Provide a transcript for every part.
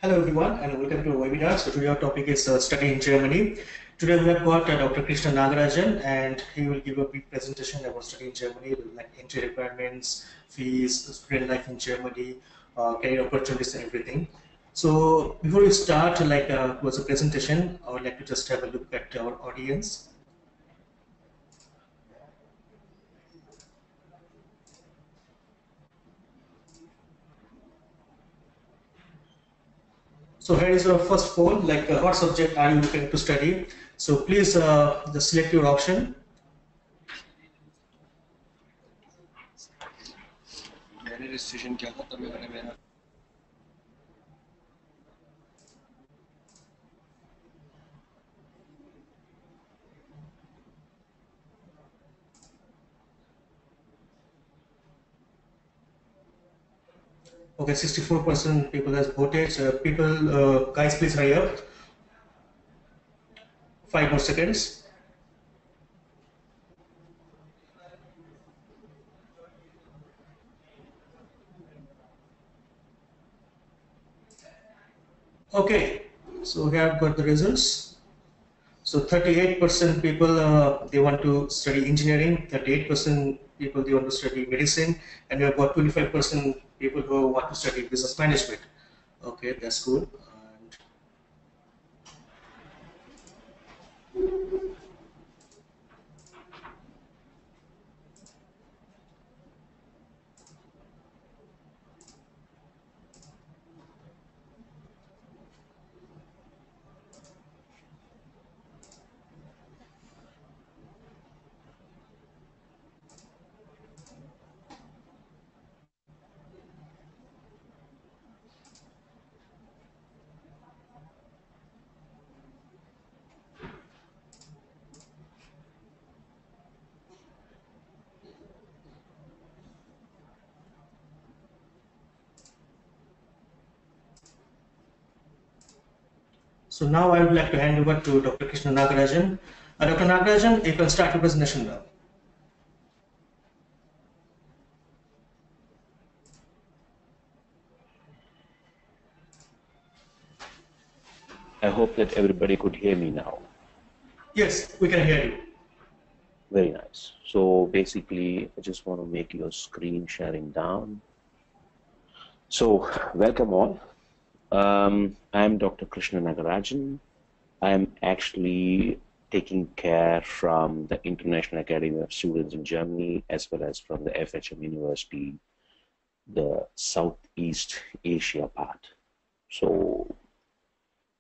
Hello everyone and welcome to our webinar. So today our topic is study in Germany. Today we have got Dr. Krishna Nagarajan and he will give a brief presentation about study in Germany, like entry requirements, fees, student life in Germany, career opportunities and everything. So before we start towards the presentation, I would like to just have a look at our audience. So here is our first poll, what subject are you looking to study? So please just select your option. Okay, 64% people has voted. Guys, please hurry up. 5 more seconds. Okay, so here I've got the results. So 38% people they want to study engineering, 38% people they want to study medicine, and we have got 25% people who want to study business management. Okay, that's cool. So now I would like to hand over to Dr. Krishna Nagarajan. Dr. Nagarajan, you can start your presentation now. I hope that everybody could hear me now. Yes, we can hear you. Very nice. So basically, I just want to make your screen sharing down. So welcome all. I'm Dr. Krishna Nagarajan. I'm actually taking care from the International Academy of Students in Germany, as well as from the FHM University, the Southeast Asia part. So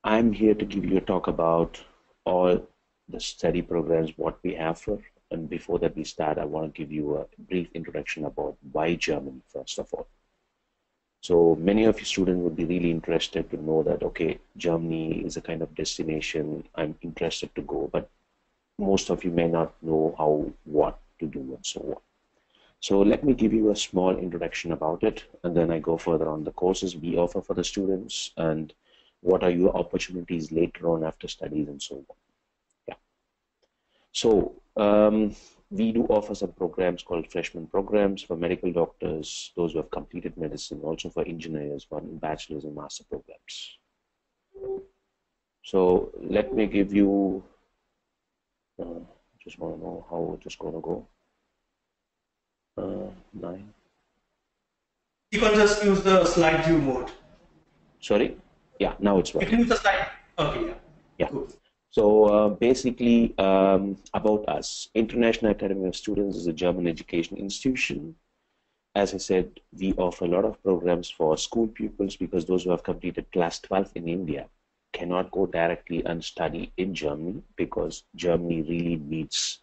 I'm here to give you a talk about all the study programs, what we have for. And before that we start, I want to give you a brief introduction about why Germany, first of all. So many of you students would be really interested to know that, okay, Germany is a kind of destination I'm interested to go, but most of you may not know how, what to do and so on. So let me give you a small introduction about it, and then I go further on the courses we offer for the students and what are your opportunities later on after studies and so on. Yeah. So we do offer some programs called freshman programs for medical doctors, those who have completed medicine, also for engineers, one bachelor's and master programs. So let me give you, just want to know how it is going to go. 9. You can just use the slide view mode. Sorry? Yeah, now it's working. You can use the slide. Okay, yeah. Yeah. Cool. So basically, about us, International Academy of Students is a German education institution. As I said, we offer a lot of programs for school pupils because those who have completed class 12 in India cannot go directly and study in Germany because Germany really needs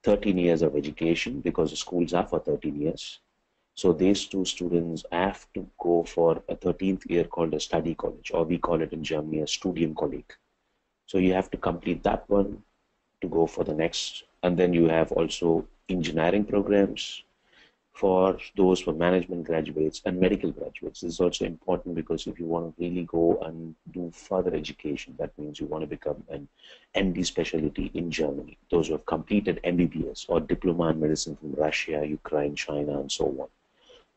13 years of education because the schools are for 13 years. So these two students have to go for a 13th year called a study college, or we call it in Germany a Studienkolleg. So you have to complete that one to go for the next. And then you have also engineering programs for those for management graduates and medical graduates. This is also important because if you want to really go and do further education, that means you want to become an MD specialty in Germany. Those who have completed MBBS or diploma in medicine from Russia, Ukraine, China, and so on.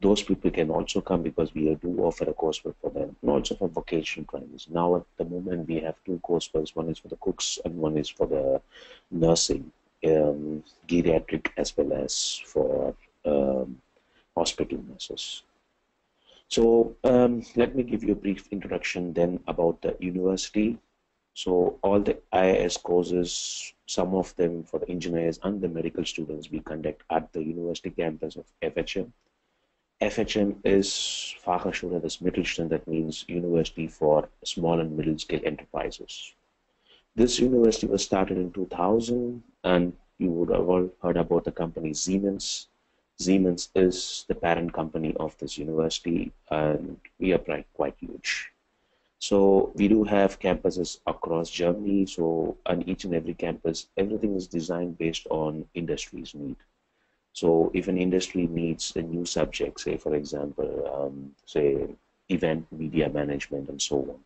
Those people can also come because we do offer a coursework for them, and also for vocational trainees. Now at the moment we have two courseworks. One is for the cooks and one is for the nursing, geriatric as well as for hospital nurses. So let me give you a brief introduction then about the university. So all the IIS courses, some of them for the engineers and the medical students, we conduct at the university campus of FHM. FHM is Fachhochschule des Mittelstand, that means University for Small and Middle Scale Enterprises. This university was started in 2000, and you would have all heard about the company Siemens. Siemens is the parent company of this university, and we are quite huge. So we do have campuses across Germany. So on each and every campus, everything is designed based on industry's need. So if an industry needs a new subject, say for example, say event media management and so on.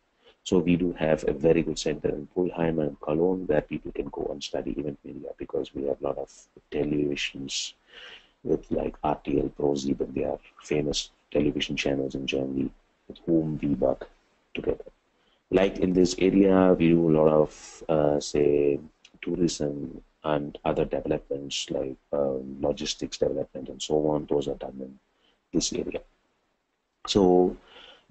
So we do have a very good center in Pulheim and Cologne where people can go and study event media, because we have a lot of televisions with like RTL, ProSieben. They are famous television channels in Germany with whom we work together. Like in this area, we do a lot of, say, tourism and other developments like logistics development and so on. Those are done in this area. So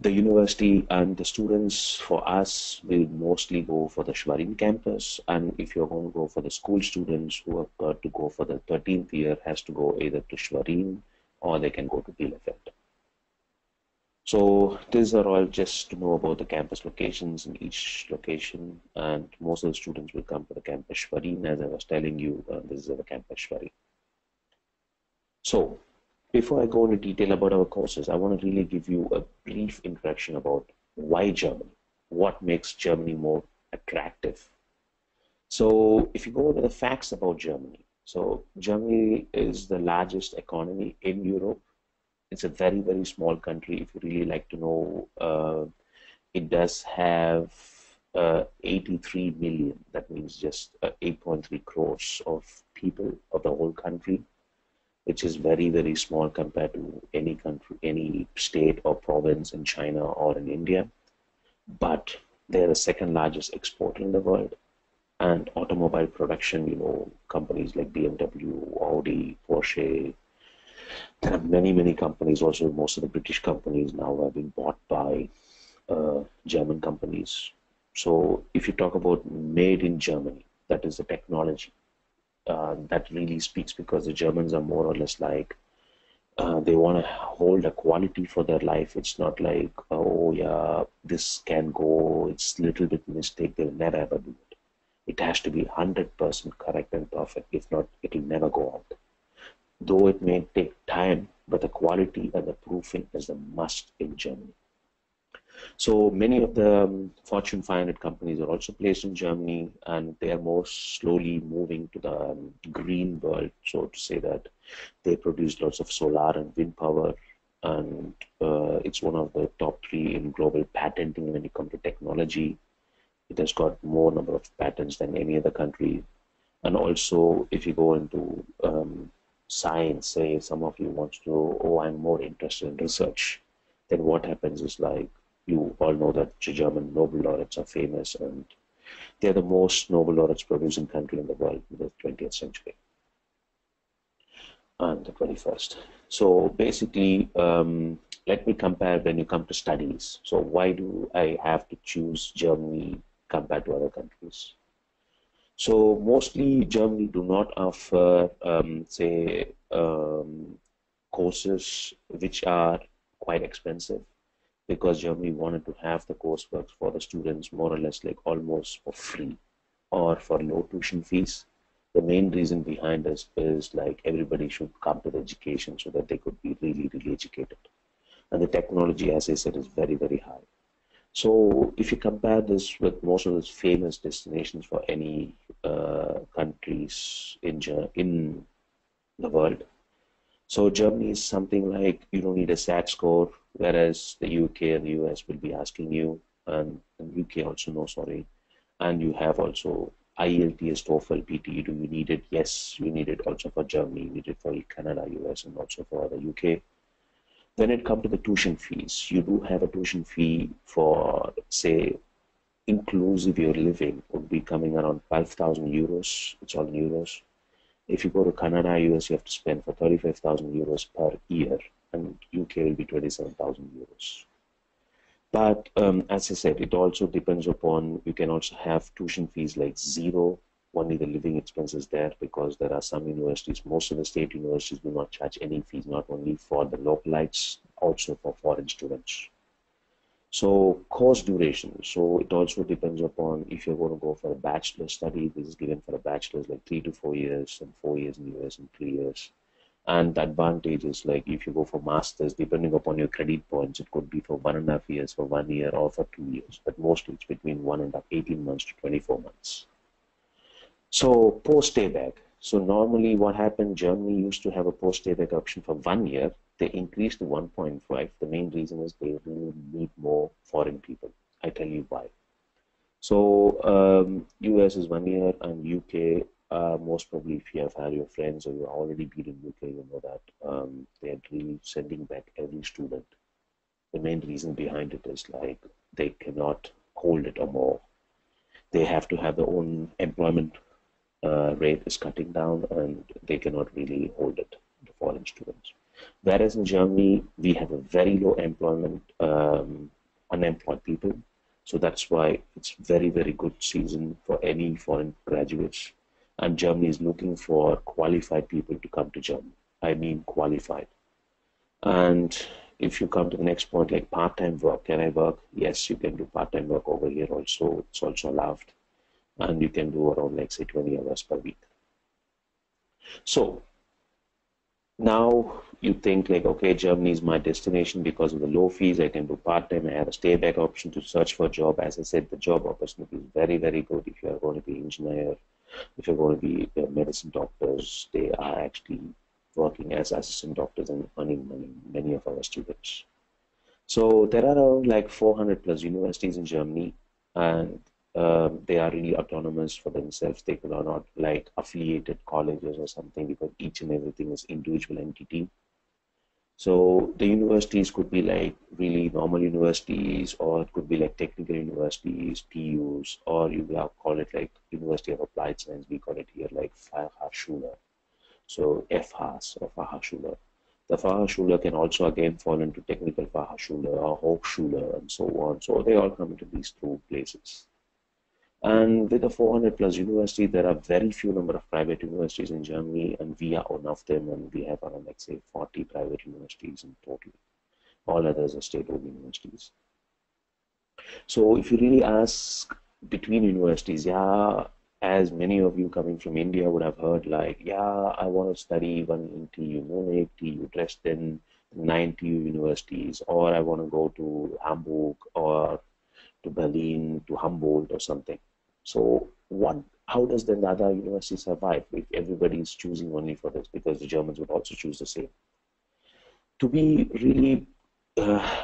the university and the students for us will mostly go for the Schwerin campus, and if you're going to go for the school students who have got to go for the 13th year, has to go either to Schwerin or they can go to Bielefeld. So these are all just to know about the campus locations in each location, and most of the students will come to the campus Schwerin. As I was telling you, this is the campus Schwerin. So before I go into detail about our courses, I want to really give you a brief introduction about why Germany, what makes Germany more attractive. So if you go over the facts about Germany, so Germany is the largest economy in Europe. It's a very, very small country. If you really like to know, it does have 83 million. That means just 8.3 crores of people of the whole country, which is very, very small compared to any country, any state or province in China or in India. But they're the second largest exporter in the world. And automobile production, you know, companies like BMW, Audi, Porsche. There are many, many companies. Also, most of the British companies now have been bought by German companies. So if you talk about made in Germany, that is the technology. That really speaks, because the Germans are more or less like, they want to hold a quality for their life. It's not like, oh yeah, this can go, it's a little bit mistake, they'll never ever do it. It has to be 100% correct and perfect. If not, it will never go out. Though it may take time, but the quality and the proofing is a must in Germany. So many of the Fortune 500 companies are also placed in Germany, and they are more slowly moving to the green world, so to say that they produce lots of solar and wind power, and it's one of the top 3 in global patenting when it comes to technology. It has got more number of patents than any other country. And also, if you go into science, say some of you want to know, oh, I'm more interested in research, then what happens is, like, you all know that German Nobel laureates are famous, and they're the most Nobel laureates producing country in the world in the 20th century and the 21st. So basically, let me compare when you come to studies. So why do I have to choose Germany compared to other countries? So mostly Germany do not offer, courses which are quite expensive, because Germany wanted to have the coursework for the students more or less like almost for free or for low tuition fees. The main reason behind this is like everybody should come to the education so that they could be really, really educated. And the technology, as I said, is very, very high. So if you compare this with most of the famous destinations for any countries in the world, so Germany is something like you don't need a SAT score, whereas the UK and the US will be asking you, and UK also, no, sorry, and you have also IELTS, TOEFL, PT. Do you need it? Yes, you need it also for Germany, you need it for Canada, US, and also for the UK. when it comes to the tuition fees, you do have a tuition fee for, say, inclusive your living would be coming around 5,000 euros. It's all in euros. If you go to Canada, US, you have to spend for 35,000 euros per year, and UK will be 27,000 euros. But as I said, it also depends upon, you can also have tuition fees like zero, only the living expenses there, because there are some universities, most of the state universities do not charge any fees, not only for the localites, also for foreign students. So course duration, so it also depends upon if you're going to go for a bachelor study. This is given for a bachelor's like 3 to 4 years, and 4 years in the US and 3 years. And the advantage is like if you go for masters, depending upon your credit points, it could be for 1.5 years, for 1 year, or for 2 years. But mostly it's between 18 months to 24 months. So post-stay back. So normally what happened, Germany used to have a post-stay back option for 1 year. They increased to 1.5. The main reason is they really need more foreign people. I tell you why. So US is 1 year, and UK, most probably if you have had your friends or you've already been in UK, you know that they're really sending back every student. The main reason behind it is like they cannot hold it or more. They have to have their own employment rate is cutting down, and they cannot really hold it, the foreign students. Whereas in Germany, we have a very low employment, unemployed people. So that's why it's very, very good season for any foreign graduates. And Germany is looking for qualified people to come to Germany. I mean qualified. And if you come to the next point, like part-time work, can I work? Yes, you can do part-time work over here also. It's also allowed. And you can do around, like, say, 20 hours per week. So now you think like, okay, Germany is my destination because of the low fees. I can do part-time. I have a stay back option to search for a job. As I said, the job opportunity is very, very good. If you are going to be engineer, if you're going to be medicine doctors, they are actually working as assistant doctors and earning money, many of our students. So there are around like 400 plus universities in Germany, and they are really autonomous for themselves. They are not like affiliated colleges or something, because each and everything is individual entity. So the universities could be like really normal universities, or it could be like technical universities, TUs, or you will call it like University of Applied Science. We call it here like Fachhochschule. So FHAS or Fachhochschule. The Fachhochschule can also again fall into technical Fachhochschule or Hochschule and so on. So they all come into these two places. And with the 400 plus university, there are very few number of private universities in Germany, and we are one of them, and we have around, like, say, 40 private universities in total. All others are state-owned universities. So if you really ask between universities, yeah, as many of you coming from India would have heard, like, yeah, I want to study one in TU Munich, TU Dresden, 9 TU universities, or I want to go to Hamburg or to Berlin, to Humboldt or something. So how does then the other university survive if everybody is choosing only for this? Because the Germans would also choose the same. To be really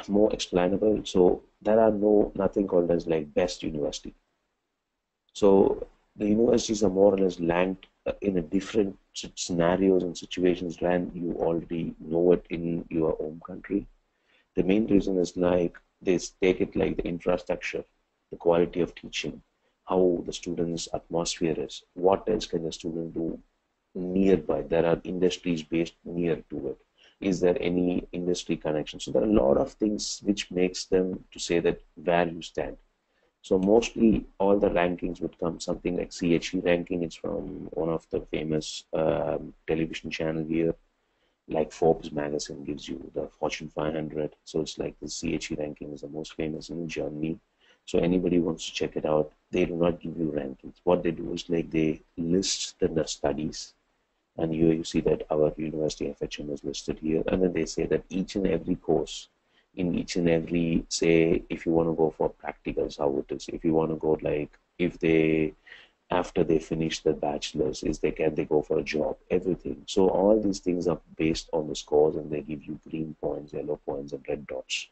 more explainable, so there are nothing called as like best university. So the universities are more or less ranked in a different scenarios and situations than you already know it in your home country. The main reason is like they take it like the infrastructure, the quality of teaching, how the students' atmosphere is, what else can the student do nearby. There are industries based near to it. Is there any industry connection? So there are a lot of things which makes them to say that where you stand. So mostly all the rankings would come something like CHE ranking. It's from one of the famous television channel here. Like Forbes magazine gives you the Fortune 500. So it's like the CHE ranking is the most famous in Germany. So anybody wants to check it out, they do not give you rankings. What they do is like they list the studies. And here you see that our university FHM is listed here. And then they say that each and every course, in each and every, say, if you want to go for practicals, how it is. If you want to go like, if they, after they finish the bachelors, can they go for a job, everything. So all these things are based on the scores, and they give you green points, yellow points, and red dots.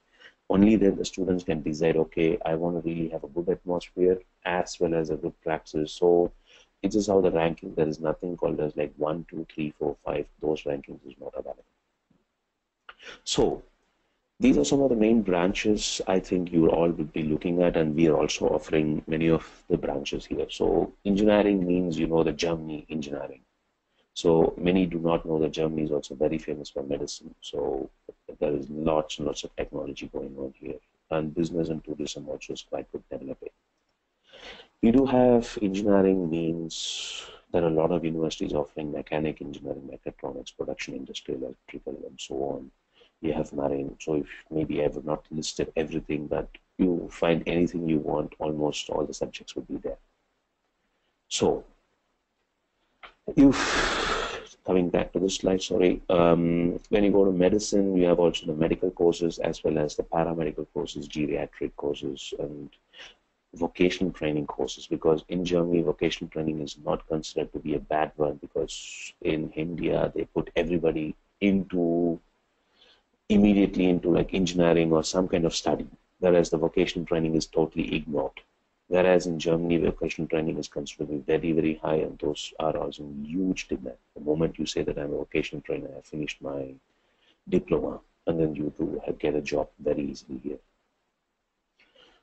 Only then the students can decide, okay, I want to really have a good atmosphere as well as a good practice. So it is how the ranking, there is nothing called as like 1, 2, 3, 4, 5. Those rankings is not available. So These are some of the main branches I think you all would be looking at, and we are also offering many of the branches here. So engineering means, you know, the Germany engineering. So many do not know that Germany is also very famous for medicine. So there is lots and lots of technology going on here. And business and tourism also is quite good developing. We do have engineering means there are a lot of universities offering mechanic engineering, mechatronics, production, industrial, electrical, and so on. You have marine. So if maybe I have not listed everything, but you find anything you want, almost all the subjects would be there. So if coming back to this slide, sorry, when you go to medicine, you have also the medical courses as well as the paramedical courses, geriatric courses, and vocational training courses, because in Germany, vocational training is not considered to be a bad one, because in India, they put everybody immediately into like engineering or some kind of study, whereas the vocational training is totally ignored. Whereas in Germany, vocational training is considered to be very, very high, and those are also in huge demand. The moment you say that I'm a vocational trainer, I finished my diploma, and then you do get a job very easily here.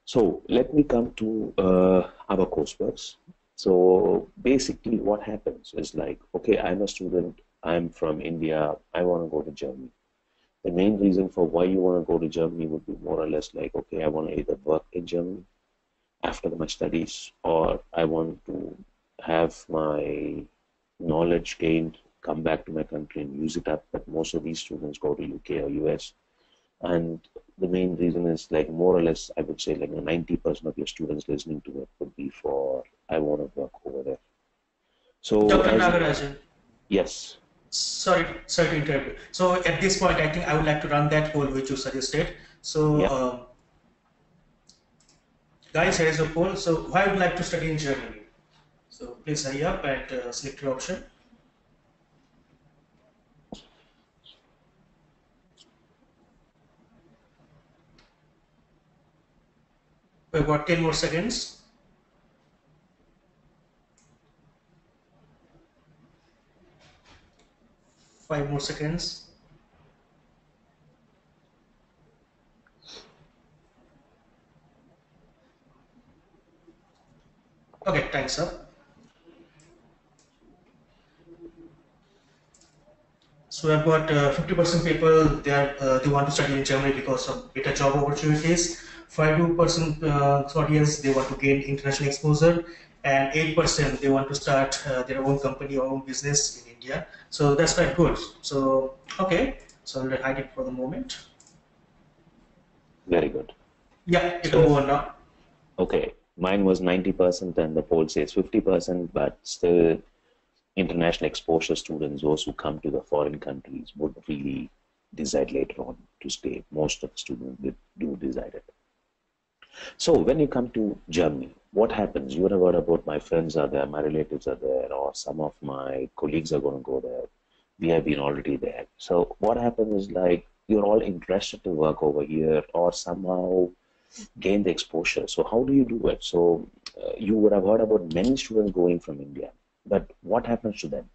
So let me come to our courseworks. So basically what happens is like, okay, I'm a student, I'm from India, I want to go to Germany. The main reason for why you want to go to Germany would be more or less like, okay, I want to either work in Germany after my studies, or I want to have my knowledge gained, come back to my country and use it up. But most of these students go to UK or US. And the main reason is like more or less, I would say like 90% of your students listening to it would be for, I want to work over there. So Dr. Nagarajan. Yes. Sorry to interrupt. So at this point, I think I would like to run that poll which you suggested. So yeah. Guys, here is a poll. So why would you like to study in Germany? So please hurry up and select your option. We've got 10 more seconds. 5 more seconds. Okay, thanks, sir. So I've got 50% people they want to study in Germany because of better job opportunities. 5% audience they want to gain international exposure, and 8% they want to start their own company or own business in India. So that's quite good. So okay, so I'll hide it for the moment. Very good. Yeah, you can go on now. Okay, mine was 90% and the poll says 50%, but still international exposure students, those who come to the foreign countries, would really decide later on to stay. Most of the students do decide it. So when you come to Germany, what happens? You would have heard about my friends are there, my relatives are there, or some of my colleagues are going to go there. We have been already there. So what happens is like you're all interested to work over here or somehow gain the exposure. So how do you do it? So you would have heard about many students going from India, but what happens to them?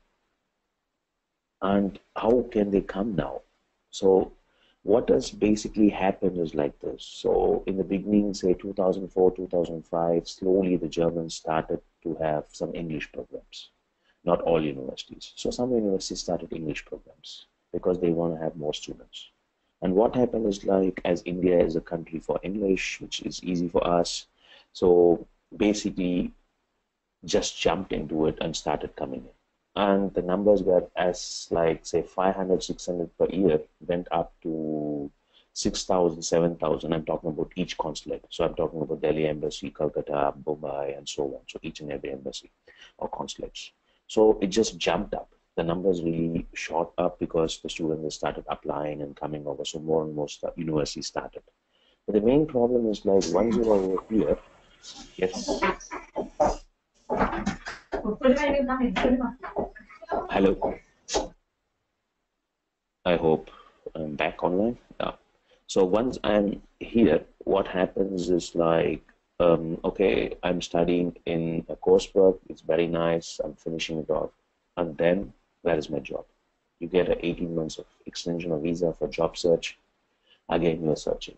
And how can they come now? So what has basically happened is like this. So in the beginning, say 2004, 2005, slowly the Germans started to have some English programs. Not all universities. So some universities started English programs because they want to have more students. And what happened is like, as India is a country for English, which is easy for us, so basically just jumped into it and started coming in. And the numbers were as like, say, 500, 600 per year went up to 6,000, 7,000. I'm talking about each consulate. So I'm talking about Delhi Embassy, Calcutta, Mumbai, and so on. So each and every embassy or consulates. So it just jumped up. The numbers really shot up because the students started applying and coming over. So more and more universities started. But the main problem is like once you're over here, yes. Hello. I hope I'm back online. Yeah. So once I'm here, what happens is like, okay, I'm studying in a coursework. It's very nice. I'm finishing it off. And then where is my job? You get an 18 months of extension of visa for job search. Again, you're searching.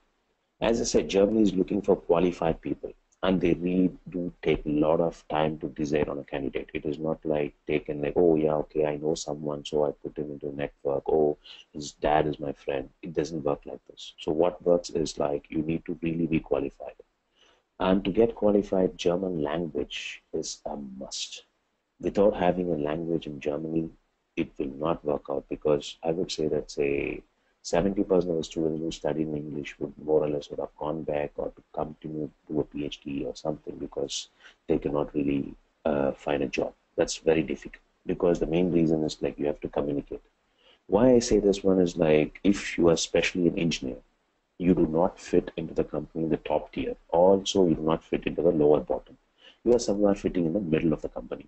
As I said, Germany is looking for qualified people, and they really do take a lot of time to decide on a candidate. It is not like taken like, oh yeah, okay, I know someone, so I put him into a network. Oh, his dad is my friend. It doesn't work like this. So what works is like you need to really be qualified. And to get qualified, German language is a must. Without having a language in Germany, it will not work out, because I would say that, say, 70% of the students who study in English would more or less would have gone back or to continue to do a PhD or something, because they cannot really find a job. That's very difficult, because the main reason is like you have to communicate. Why I say this one is like, if you are especially an engineer, you do not fit into the company in the top tier. Also, you do not fit into the lower bottom. You are somewhere fitting in the middle of the company.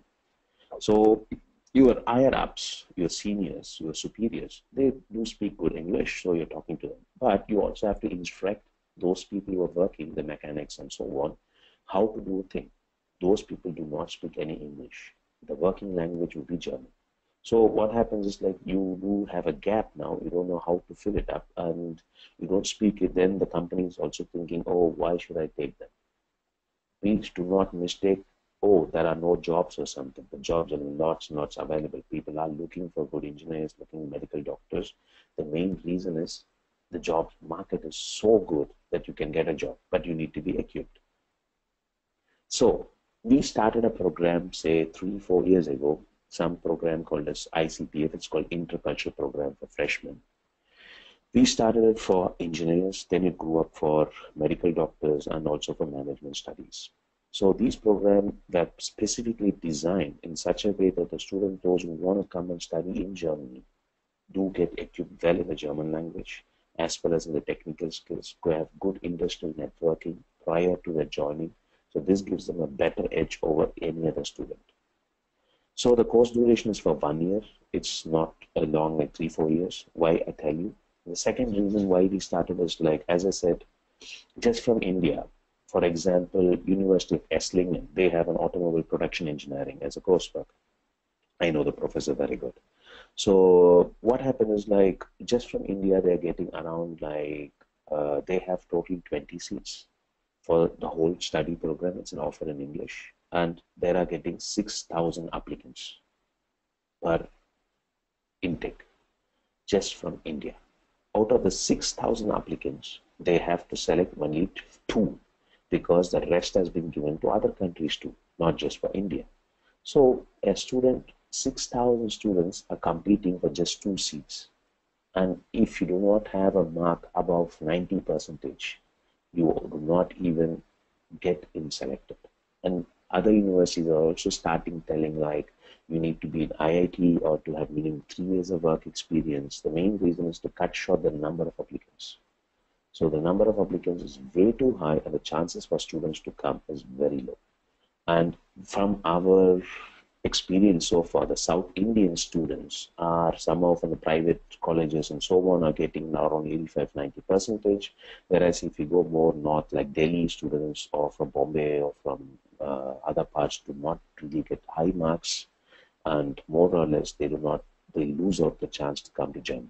So your higher ups, your seniors, your superiors, they do speak good English, so you're talking to them. But you also have to instruct those people who are working, the mechanics and so on, how to do a thing. Those people do not speak any English. The working language would be German. So what happens is like you do have a gap now, you don't know how to fill it up, and you don't speak it, then the company is also thinking, oh, why should I take them? Please do not mistake, oh, there are no jobs or something. The jobs are lots and lots available. People are looking for good engineers, looking medical doctors. The main reason is the job market is so good that you can get a job, but you need to be equipped. So we started a program, say 3-4 years ago, some program called as ICPF. It's called Intercultural Program for Freshmen. We started it for engineers, then it grew up for medical doctors and also for management studies. So these programs were specifically designed in such a way that the students, those who want to come and study in Germany, do get equipped well in the German language, as well as in the technical skills, who have good industrial networking prior to their joining. So this gives them a better edge over any other student. So the course duration is for 1 year. It's not a long, like 3-4 years. Why, I tell you. The second reason why we started is, like, as I said, just from India. For example, University of Esslingen, they have an automobile production engineering as a coursework. I know the professor very good. So what happened is, like, just from India, they're getting around, like, they have total 20 seats for the whole study program. It's an offer in English. And they are getting 6,000 applicants per intake just from India. Out of the 6,000 applicants, they have to select only 2, because the rest has been given to other countries too, not just for India. So a student, 6,000 students are competing for just 2 seats. And if you do not have a mark above 90%, you do not even get in selected. And other universities are also starting telling, like, you need to be in IIT or to have minimum 3 years of work experience. The main reason is to cut short the number of applicants. So the number of applicants is way too high, and the chances for students to come is very low. And from our experience so far, the South Indian students are somehow from the private colleges and so on are getting around 85-90%, whereas if you go more north, like Delhi students or from Bombay or from other parts, do not really get high marks, and more or less they lose out the chance to come to Germany.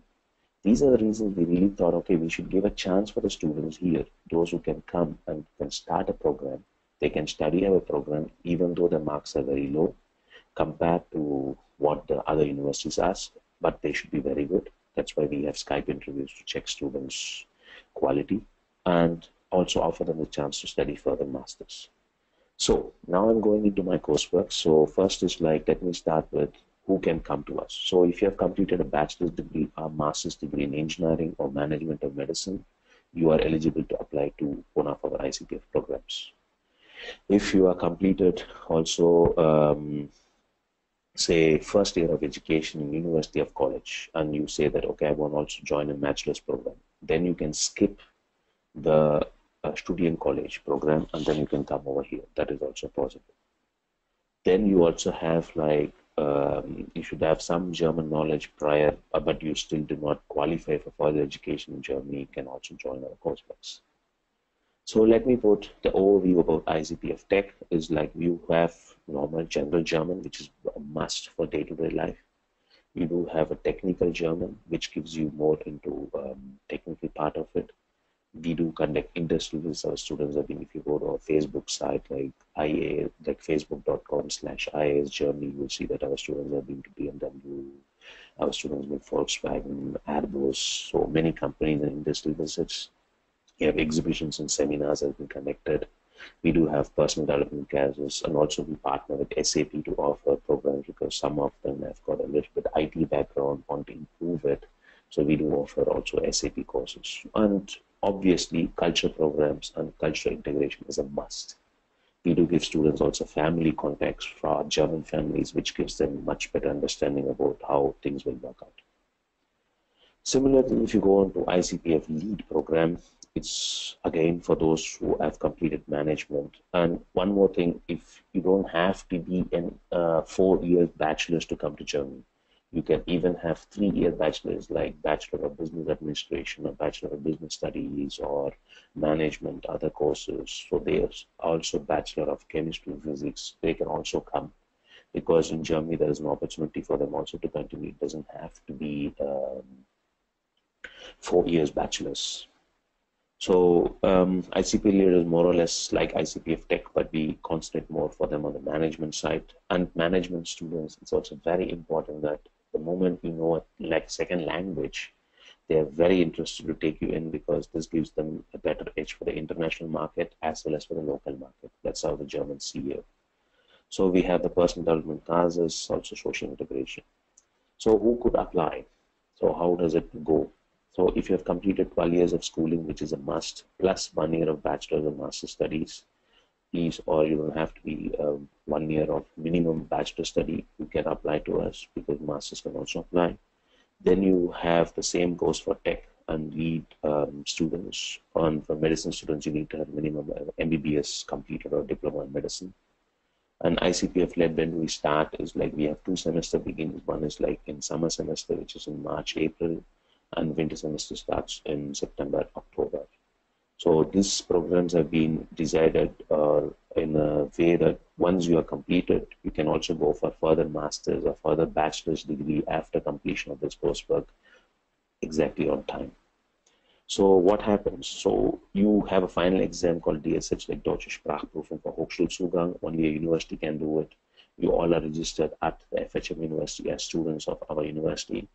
These are the reasons we really thought, okay, we should give a chance for the students here, those who can come and can start a program. They can study our program even though the marks are very low compared to what the other universities ask, but they should be very good. That's why we have Skype interviews to check students' quality and also offer them the chance to study further masters. So now I'm going into my coursework. So first is, like, let me start with who can come to us. So if you have completed a bachelor's degree or master's degree in engineering or management of medicine, you are eligible to apply to one of our ICPF programs. If you are completed also, say, first year of education in University of College, and you say that, okay, I want to also join a bachelor's program, then you can skip the student college program and then you can come over here. That is also possible. Then you also have, like, you should have some German knowledge prior, but you still do not qualify for further education in Germany, you can also join our courseworks. So let me put the overview about ICPF Tech. Is like, you have normal general German, which is a must for day-to-day life. You do have a technical German, which gives you more into technical part of it. We do conduct industry visits. Our students have been, if you go to our Facebook site like like facebook.com/IAS Germany, you'll see that our students have been to BMW, our students with Volkswagen, Airbus, so many companies and industry visits. We have exhibitions and seminars that have been conducted. We do have personal development classes, and also we partner with SAP to offer programs because some of them have got a little bit IT background, want to improve it. So we do offer also SAP courses. And obviously, culture programs and cultural integration is a must. We do give students also family context for our German families, which gives them much better understanding about how things will work out. Similarly, if you go on to ICPF LEAD program, it's again for those who have completed management. And one more thing, if you don't have to be in 4-year bachelor's to come to Germany, you can even have 3-year bachelor's like Bachelor of Business Administration or Bachelor of Business Studies or management, other courses. So there's also Bachelor of Chemistry, Physics. They can also come because in Germany there is an opportunity for them also to continue. It doesn't have to be 4 years bachelor's. So ICPF LEAD is more or less like ICPF Tech, but we concentrate more for them on the management side. And management students, it's also very important that the moment you know like second language, they are very interested to take you in because this gives them a better edge for the international market as well as for the local market. That's how the Germans see it. So we have the personal development classes, also social integration. So who could apply? So how does it go? So if you have completed 12 years of schooling, which is a must, plus 1 year of bachelor's or master's studies, please, or you don't have to be 1 year of minimum bachelor study, you can apply to us because masters can also apply. Then you have the same goes for tech and lead students. And for medicine students, you need to have minimum MBBS completed or diploma in medicine. And ICPF led when we start is like we have 2 semester beginnings. One is like in summer semester, which is in March, April, and winter semester starts in September, October. So these programs have been decided in a way that once you are completed, you can also go for further master's or further bachelor's degree after completion of this coursework exactly on time. So what happens? So you have a final exam called DSH, like Deutsche Sprachprüfung for Hochschulzugang. Only a university can do it. You all are registered at the FHM University as students of our university.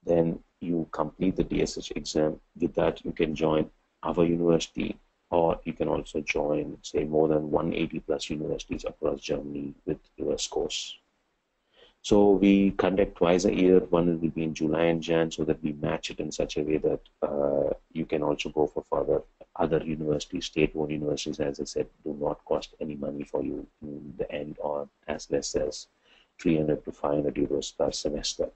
Then you complete the DSH exam. With that, you can join our university, or you can also join, say, more than 180 plus universities across Germany with your course. So we conduct twice a year. One will be in July and Jan, so that we match it in such a way that you can also go for further other universities, state-owned universities, as I said, do not cost any money for you in the end, or as less as 300 to 500 euros per semester.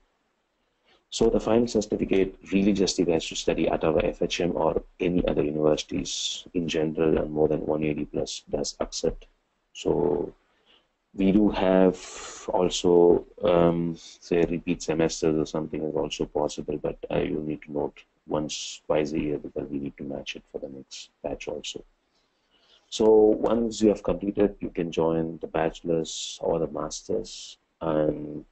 So the final certificate really justifies to study at our FHM or any other universities in general, and more than 180 plus does accept. So we do have also, say, repeat semesters or something is also possible, but you need to note twice a year because we need to match it for the next batch also. So once you have completed, you can join the bachelor's or the master's. And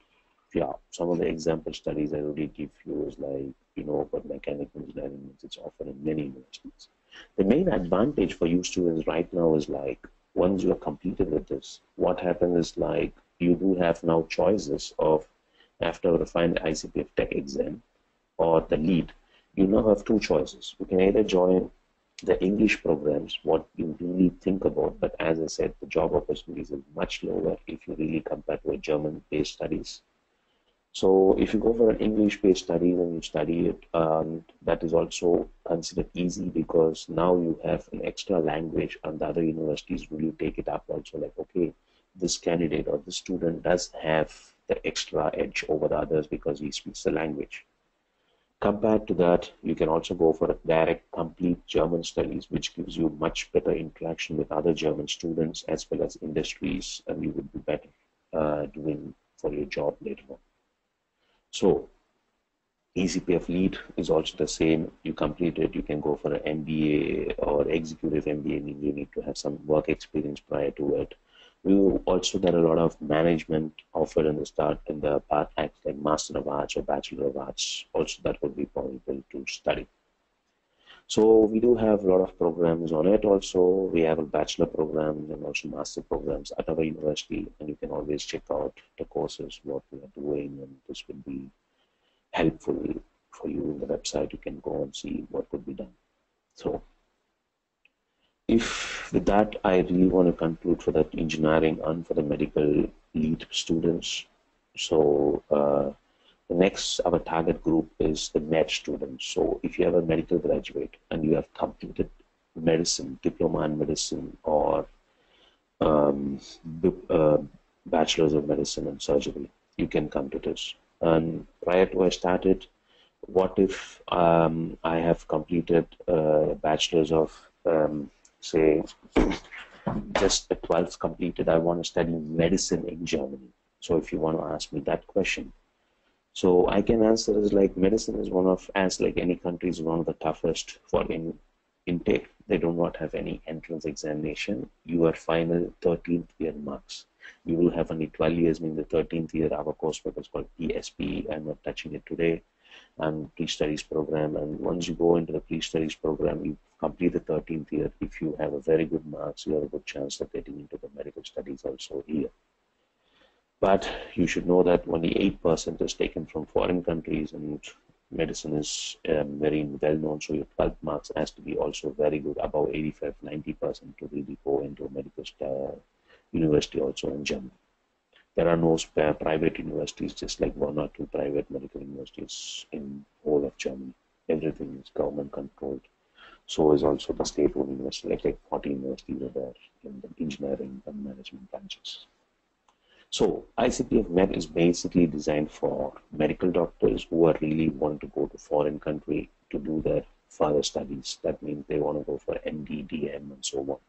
yeah, some of the example studies I already give you is like, about mechanical engineering, it's offered in many universities. The main advantage for you students right now is like, once you are completed with this, what happens is like, you do have now choices of, after the final ICPF Tech exam or the lead, you now have 2 choices. You can either join the English programs, what you really think about, but as I said, the job opportunities is much lower if you really compare to a German-based studies. So if you go for an English-based study and you study it, that is also considered easy because now you have an extra language, and the other universities really take it up also like, okay, this candidate or this student does have the extra edge over the others because he speaks the language. Compared to that, you can also go for a direct, complete German studies, which gives you much better interaction with other German students as well as industries, and you would be better doing for your job later on. So ECPF LEAD is also the same. You complete it, you can go for an MBA or executive MBA, meaning you need to have some work experience prior to it. There are a lot of management offered in the start in the part like Master of Arts or Bachelor of Arts, also that would be possible to study. So we do have a lot of programs on it also. We have a bachelor program and also master programs at our university, and you can always check out the courses, what we are doing, and this will be helpful for you in the website. You can go and see what could be done. So if with that, I really want to conclude for that engineering and for the medical lead students. So the next, our target group is the med students. So if you have a medical graduate and you have completed medicine, diploma in medicine, or bachelors of medicine and surgery, you can come to this. And prior to I started, what if I have completed bachelors of say just a 12th completed, I want to study medicine in Germany. So if you want to ask me that question, so I can answer is like medicine is one of, as like any country, is one of the toughest for intake. They do not have any entrance examination. Your final 13th year marks. You will have only 12 years, meaning the 13th year. Our course paper is called PSP. I'm not touching it today. And pre-studies program. And once you go into the pre-studies program, you complete the 13th year. If you have a very good marks, you have a good chance of getting into the medical studies also here. But you should know that only 8% is taken from foreign countries, and medicine is very well known. So your 12 marks has to be also very good, above 85-90% to really go into a medical university also in Germany. There are no private universities, just like 1 or 2 private medical universities in whole of Germany. Everything is government controlled. So is also the state-owned university, like 40 universities are there in the engineering and management branches. So ICPF Med is basically designed for medical doctors who are really want to go to foreign country to do their further studies. That means they want to go for MD, DM, and so on.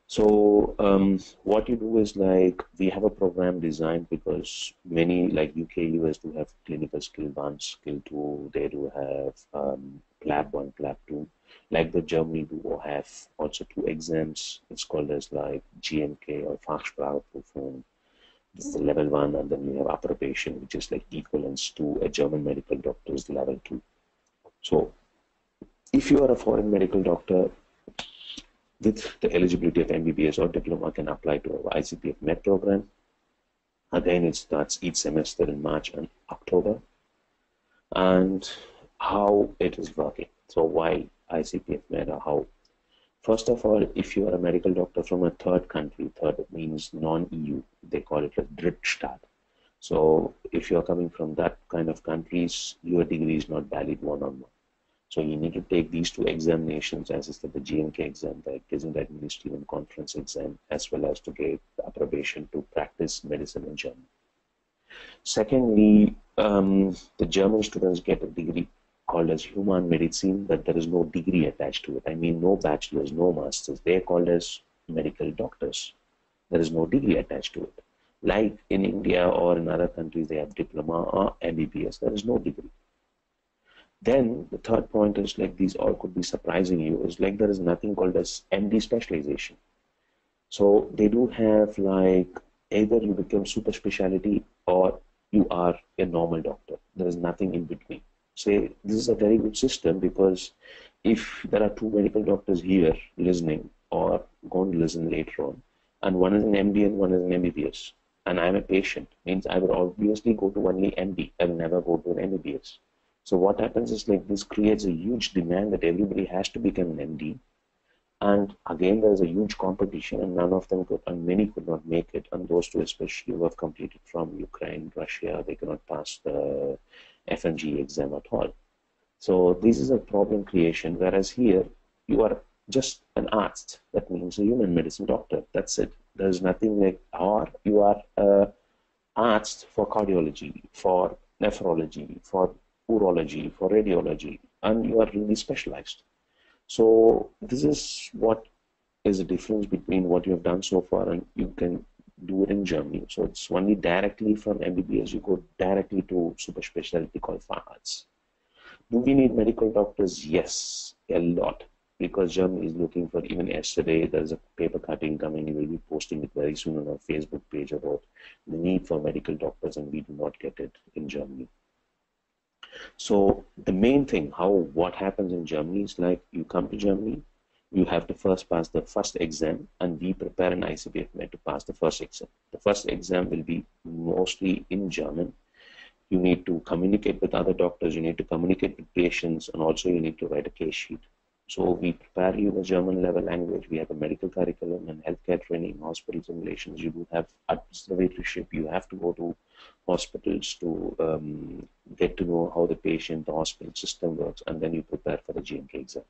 So what you do is like we have a program designed because many like UK, US do have clinical skill 1, skill 2. They do have lab 1, lab 2. Like the Germany do have also 2 exams. It's called as like GMK or Fachsprachenprüfung. This is the level 1, and then you have approbation, which is like equivalence to a German medical doctor's level 2. So if you are a foreign medical doctor with the eligibility of MBBS or diploma, can apply to our ICPF Med program. Again, it starts each semester in March and October. And how it is working. So why ICPF Med or how? First of all, if you are a medical doctor from a third country, third means non-EU, they call it a Drittstaat. So if you are coming from that kind of countries, your degree is not valid one-on-one. So you need to take these 2 examinations, as is the GMK exam, the Gesundheit Administrative Conference exam, as well as to get the approbation to practice medicine in Germany. Secondly, the German students get a degree called as Human Medicine, but there is no degree attached to it. I mean, no bachelors, no masters. They are called as medical doctors. There is no degree attached to it. Like in India or in other countries, they have diploma or MBBS. There is no degree. Then the third point is like these all could be surprising you, is like there is nothing called as MD specialization. So they do have like either you become super specialty or you are a normal doctor. There is nothing in between. Say this is a very good system, because if there are 2 medical doctors here listening or going to listen later on, and one is an MD and one is an MBBS, and I'm a patient, means I will obviously go to only MD. I will never go to an MBBS. So what happens is like this creates a huge demand that everybody has to become an MD. And again, there's a huge competition, and none of them could, and many could not make it. And those 2 especially who have completed from Ukraine, Russia, they cannot pass the FNG exam at all. So this is a problem creation, whereas here you are just an artist. That means a human medicine doctor. That's it. There's nothing like, or you are an artist for cardiology, for nephrology, for urology, for radiology, and you are really specialized. So this is what is the difference between what you have done so far and you can do it in Germany. So it's only directly from MBBS, you go directly to super specialty called Facharzt. Do we need medical doctors? Yes, a lot, because Germany is looking for, even yesterday, there's a paper cutting coming, we will be posting it very soon on our Facebook page about the need for medical doctors, and we do not get it in Germany. So the main thing, what happens in Germany is like you come to Germany, you have to first pass the first exam, and we prepare an ICPF med to pass the first exam. The first exam will be mostly in German. You need to communicate with other doctors, you need to communicate with patients, and also you need to write a case sheet. So we prepare you the German level language. We have a medical curriculum and healthcare training, hospital simulations. You do have observatorship. You have to go to hospitals to get to know how the patient, the hospital system works, and then you prepare for the GMK exam.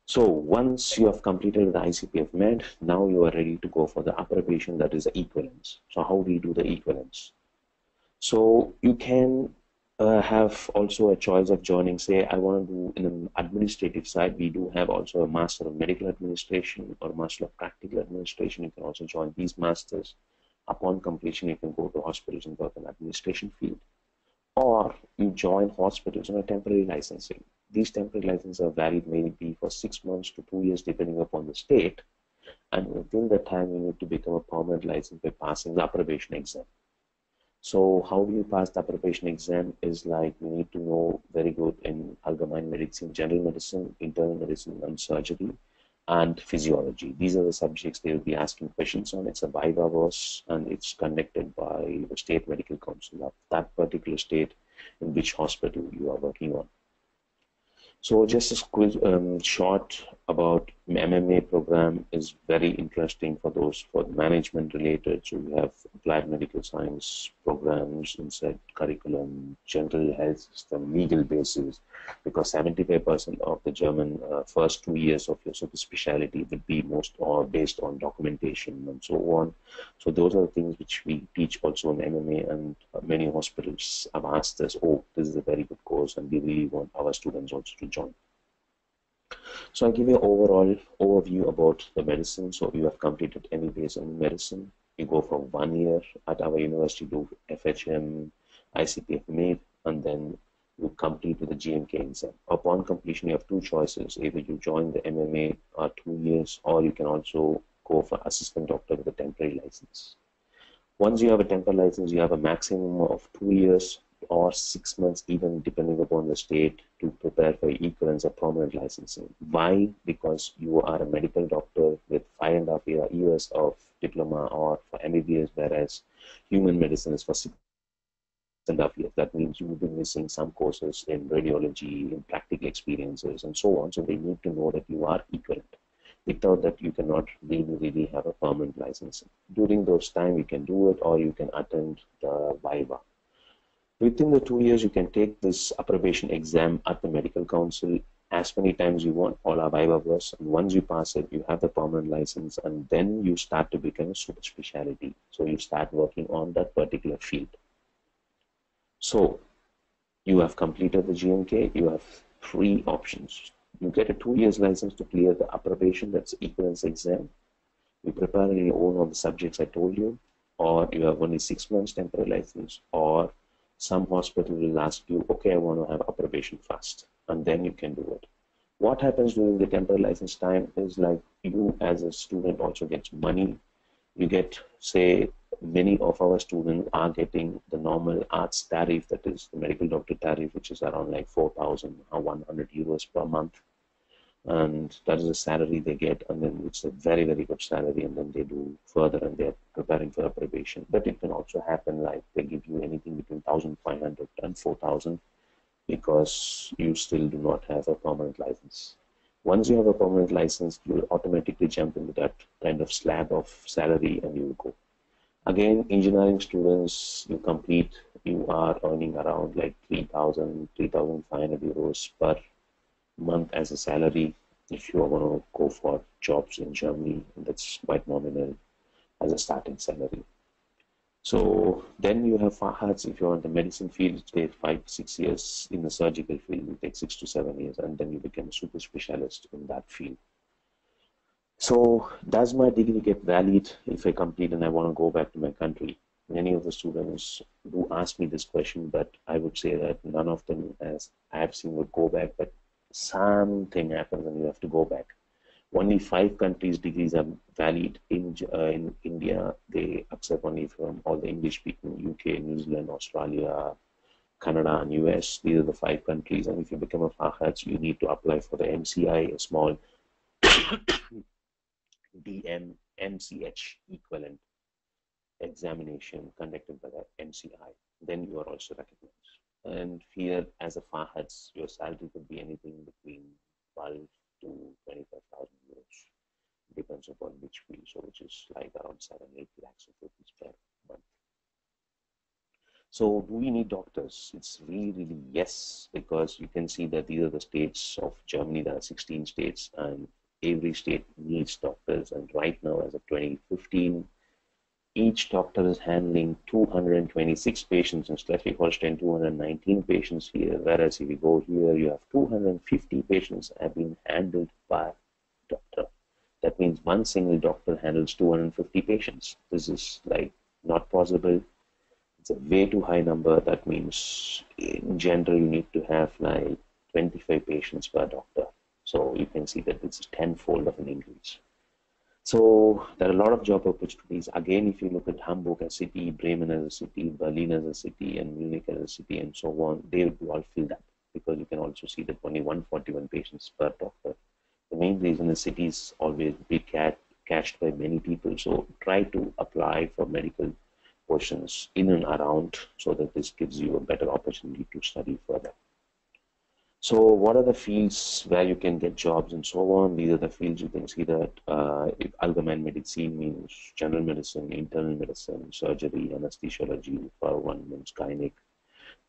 So once you have completed the ICPF med, now you are ready to go for the approbation, that is the equivalence. So how do we do the equivalence? So you can have also a choice of joining, say, I want to do in an administrative side. We do have also a Master of Medical Administration or Master of Practical Administration. You can also join these masters. Upon completion, you can go to hospitals and work in administration field. Or you join hospitals on a temporary licensing. These temporary licenses are valid maybe for 6 months to 2 years, depending upon the state. And within that time, you need to become a permanent license by passing the approbation exam. So how do you pass the approbation exam is like you need to know very good in Allgemeine Medicine, General Medicine, Internal Medicine, and Surgery, and Physiology. These are the subjects they will be asking questions on. It's a viva voce, and it's conducted by the State Medical Council of that particular state in which hospital you are working on. So just a quick short about MMA program is very interesting for those for the management related. So we have applied medical science programs inside curriculum, general health system, legal basis, because 75% of the German first 2 years of your super specialty will be most or based on documentation and so on. So those are the things which we teach also in MMA, and many hospitals have asked us, oh, this is a very good course and we really want our students also to join. So I'll give you an overall overview about the medicine. So you have completed MBBS in medicine. You go for 1 year at our university, do FHM, ICPF med, and then you complete with the GMK exam. Upon completion, you have two choices. Either you join the MMA or 2 years, or you can also go for assistant doctor with a temporary license. Once you have a temporary license, you have a maximum of 2 years or 6 months, even depending upon the state, to prepare for equivalence of permanent licensing. Why? Because you are a medical doctor with 5.5 years of diploma or for MBBS, whereas human medicine is for 6.5 years. That means you will be missing some courses in radiology, in practical experiences, and so on. So they need to know that you are equivalent. Without that, you cannot really have a permanent licensing. During those time, you can do it, or you can attend the viva. Within the 2 years, you can take this approbation exam at the medical council as many times you want, all our viva was. And once you pass it, you have the permanent license, and then you start to become a super specialty. So you start working on that particular field. So you have completed the GMK, you have 3 options. You get a 2 years license to clear the approbation, that's the equivalence exam. You prepare on your own on the subjects I told you, or you have only 6 months temporary license, or some hospital will ask you, okay, I want to have approbation fast, and then you can do it. What happens during the temporary license time is like you as a student also gets money. You get, say, many of our students are getting the normal arts tariff, that is the medical doctor tariff, which is around like 4,100 euros per month. And that is the salary they get, and then it's a very, very good salary, and then they do further and they're preparing for approbation. But it can also happen like they give you anything between 1,500 and 4,000 because you still do not have a permanent license. Once you have a permanent license, you will automatically jump into that kind of slab of salary and you will go. Again, engineering students, you are earning around like 3,000, 3,500 euros per month as a salary. If you are going to go for jobs in Germany, that's quite nominal as a starting salary. So then you have Fahads. If you're in the medicine field, it takes 5 to 6 years. In the surgical field, it takes 6 to 7 years, and then you become a super specialist in that field. So does my degree get valid if I complete and I want to go back to my country? Many of the students do ask me this question, but I would say that none of them, as I have seen, would go back, but something happens and you have to go back. Only 5 countries' degrees are valid. In India, they accept only from all the English speaking, UK, New Zealand, Australia, Canada, and US. These are the 5 countries. And if you become a FHM, you need to apply for the MCI, a small DMMCH equivalent examination conducted by the MCI. Then you are also recognized. And here, as a FHM, your salary could be anything between 12 to 25,000 euros. Depends upon which field, so which is like around 7-8 lakhs of rupees per month. So do we need doctors? It's really yes, because you can see that these are the states of Germany. There are 16 states, and every state needs doctors. And right now, as of 2015, each doctor is handling 226 patients in Schleswig-Holstein, 219 patients here. Whereas if you go here, you have 250 patients have been handled by doctor. That means one single doctor handles 250 patients. This is like not possible. It's a way too high number. That means in general, you need to have like 25 patients per doctor. So you can see that it's a tenfold of an increase. So there are a lot of job opportunities. Again, if you look at Hamburg as a city, Bremen as a city, Berlin as a city, and Munich as a city, and so on, they will be all filled up, because you can also see that only 141 patients per doctor. The main reason is cities always be catched by many people. So try to apply for medical portions in and around, so that this gives you a better opportunity to study further. So what are the fields where you can get jobs and so on? These are the fields you can see that if Allgemein Medizin means general medicine, internal medicine, surgery, anesthesiology, for one means gynec.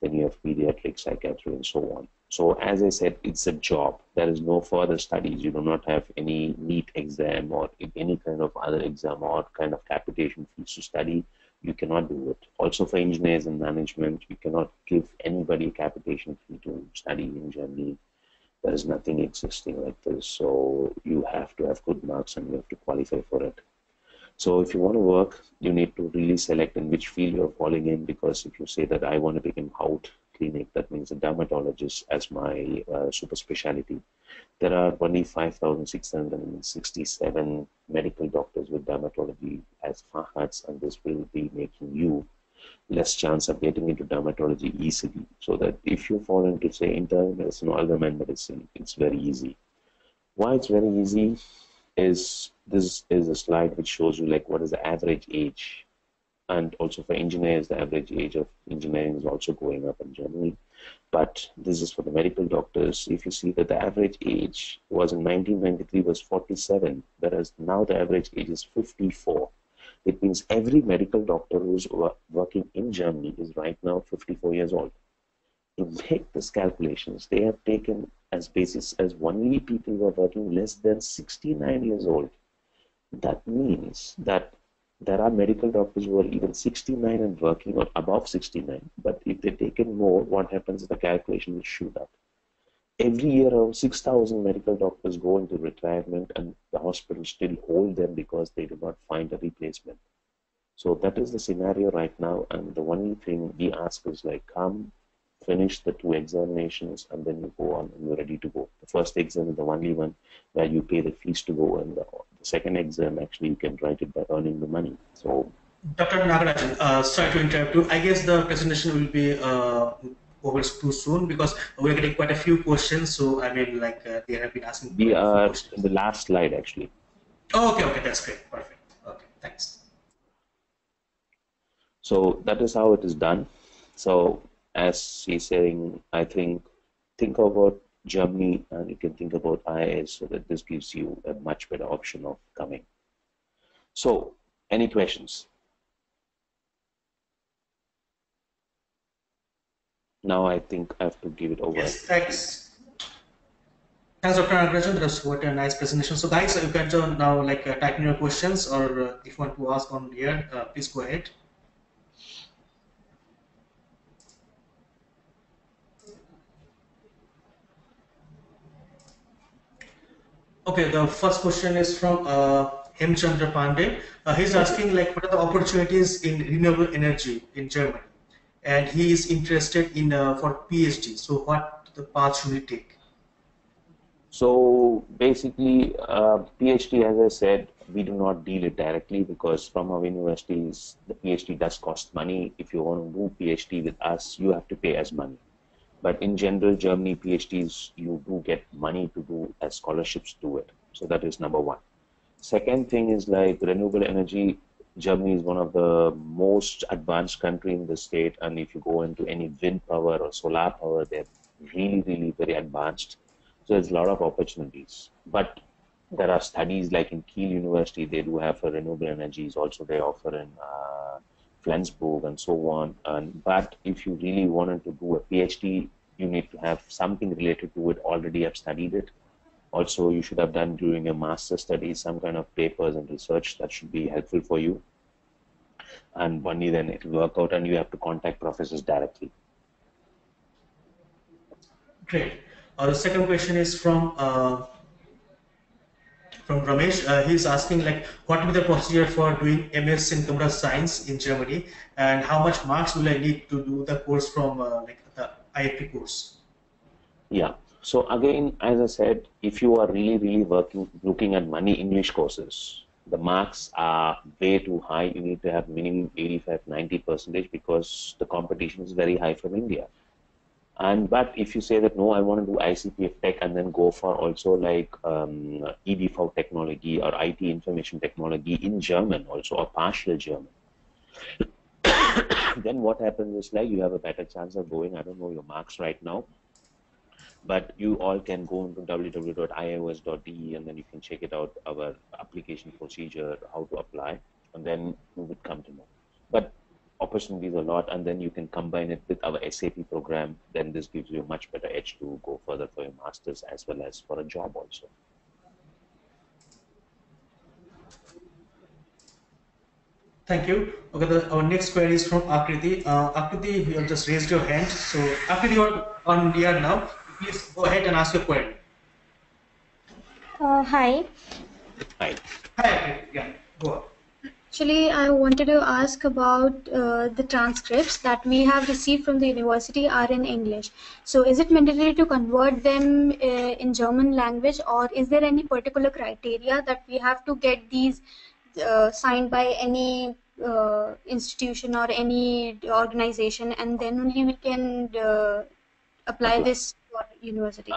Then you have pediatric psychiatry and so on. So as I said, it's a job. There is no further studies. You do not have any NEET exam or any kind of other exam or kind of capitation fees to study. You cannot do it. Also for engineers and management, you cannot give anybody a capitation fee to study in Germany. There is nothing existing like this. So you have to have good marks and you have to qualify for it. So if you want to work, you need to really select in which field you're falling in, because if you say that I want to become Haut clinic, that means a dermatologist as my super specialty. There are only 5,667 medical doctors with dermatology as FHATs, and this will be making you less chance of getting into dermatology easily. So that if you fall into, say, internal medicine or allgemein medicine, it's very easy. Why it's very easy is this is a slide which shows you like what is the average age, and also for engineers the average age of engineering is also going up in Germany. But this is for the medical doctors. If you see that the average age was in 1993 was 47, whereas now the average age is 54. It means every medical doctor who's working in Germany is right now 54 years old. To make these calculations, they have taken as basis as only people who are working less than 69 years old. That means that there are medical doctors who are even 69 and working, or above 69, but if they take in more, what happens is the calculation will shoot up. Every year around 6,000 medical doctors go into retirement, and the hospitals still hold them because they do not find a replacement. So that is the scenario right now, and the only thing we ask is like, come, finish the 2 examinations, and then you go on and you're ready to go. The first exam is the only one where you pay the fees to go, and the second exam actually you can write it by earning the money. So, Dr. Nagarajan, sorry to interrupt you. I guess the presentation will be over too soon, because we're getting quite a few questions. So I mean, like they have been asking. We are in the last slide actually. Oh, okay, that's great, perfect. Okay, thanks. So that is how it is done. So as he's saying, I think about Germany and you can think about IIS, so that this gives you a much better option of coming. So, any questions? Now I think I have to give it over. Yes, thanks. Thanks, Dr. Nagarajan. That was what a nice presentation. So, guys, you can now type in your questions, or if you want to ask on here, please go ahead. Okay, the first question is from Hemchandra Pandey. He's asking like, what are the opportunities in renewable energy in Germany, and he is interested in for PhD. So, what the path should he take? So basically, PhD, as I said, we do not deal it directly because from our universities, the PhD does cost money. If you want to do PhD with us, you have to pay us money. But in general, Germany PhDs, you do get money to do as scholarships to it. So that is number one. Second thing is like renewable energy. Germany is one of the most advanced country in the state. And if you go into any wind power or solar power, they're really, really very advanced. So there's a lot of opportunities. But there are studies like in Kiel University, they do have for renewable energies. Also, they offer in Flensburg and so on. But if you really wanted to do a PhD, you need to have something related to it. Already have studied it. Also, you should have done during your master studies some kind of papers and research that should be helpful for you. And only then it will work out, and you have to contact professors directly. Great. The second question is from Ramesh. He's asking like, what will be the procedure for doing MS in computer science in Germany, and how much marks will I need to do the course from like the IIT course? Yeah. So again, as I said, if you are really, really looking at money English courses, the marks are way too high. You need to have minimum 85, 90% because the competition is very high from India. But if you say that, no, I want to do ICPF Tech and then go for also like EDV technology or IT information technology in German also, or partial German, then what happens is like you have a better chance of going. I don't know your marks right now, but you all can go into www.ios.de and then you can check it out, our application procedure, how to apply, and then you would come to know. But opportunities a lot, and then you can combine it with our SAP program. Then this gives you a much better edge to go further for your master's as well as for a job also. Thank you. Okay, our next query is from Akriti. Akriti, you have just raised your hand. So Akriti, you're on the air now. Please go ahead and ask your query. Hi. Hi. Hi, Akriti. Yeah, go on. Actually, I wanted to ask about the transcripts that we have received from the university are in English. So is it mandatory to convert them in German language, or is there any particular criteria that we have to get these signed by any institution or any organization, and then only we can apply this for university?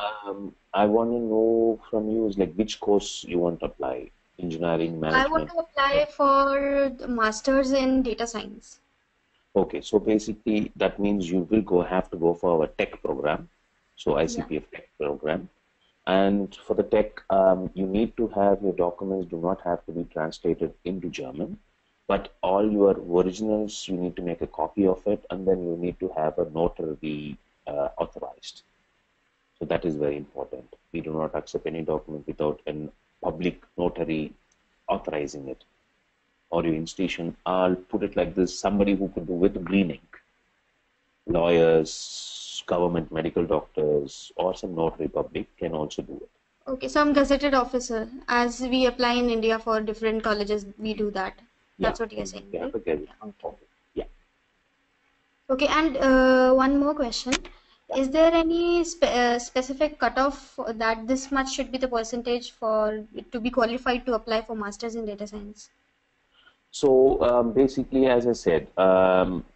I want to know from you is like which course you want to apply. Engineering, management. I want to apply for the Masters in Data Science. Okay, so basically that means you will have to go for our tech program, so ICPF Tech program. And for the tech, you need to have your documents do not have to be translated into German, but all your originals, you need to make a copy of it, and then you need to have a notary authorized. So that is very important. We do not accept any document without a public notary authorizing it. Or your institution, I'll put it like this, somebody who could do with green ink. Lawyers, government medical doctors, or some notary public can also do it. Okay, so I'm gazetted officer. As we apply in India for different colleges, we do that. That's what you're saying, right? Okay. Yeah. Okay, and one more question. Is there any specific cutoff that this much should be the percentage for to be qualified to apply for Masters in Data Science? So basically, as I said,